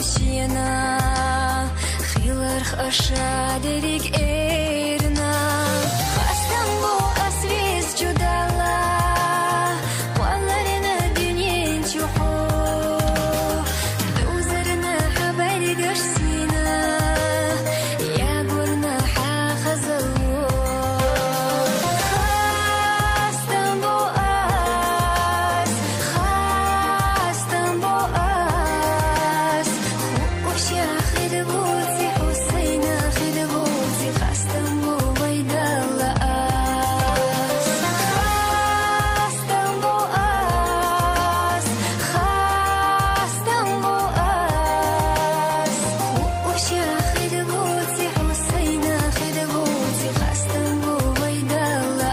وشينا خيلرخ أشادريك إيرنا خاستم بو أسريز جدالا والرنا دنيا نشوحو دوزرنا حبايب قرسينا يا قرنا حاخزلو خاستم بو خدبوتي حسينا خدبوتي خاستم بو بيدالا خاستم بو خاستم بو وشا خدبوتي حسينا خدبوتي خاستم بو بيدالا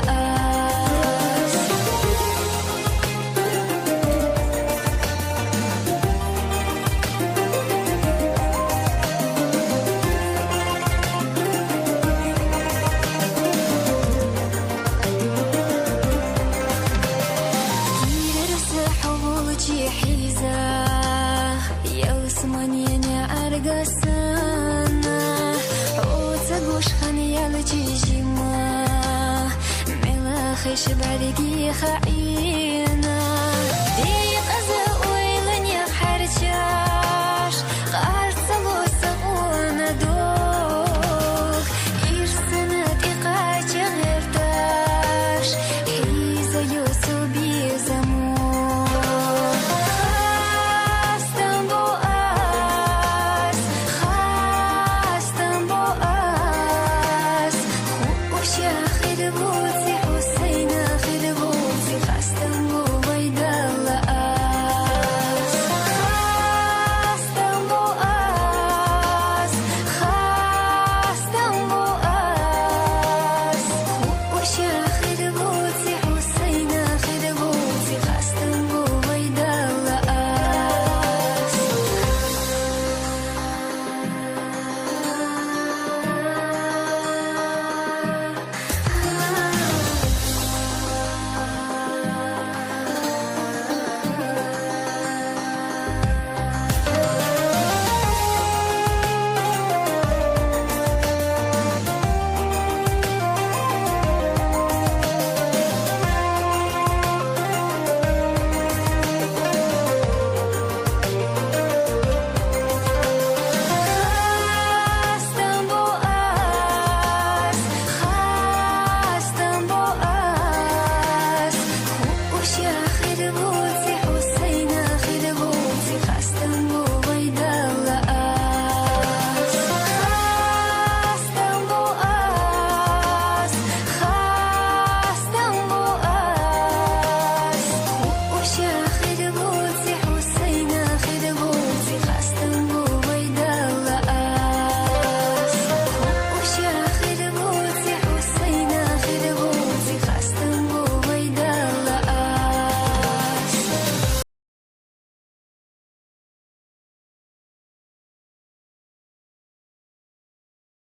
حيزة يا وسمانيني أرقصنا وتقوش خانيا لجيجيما ملا خيش بعدكي خعينا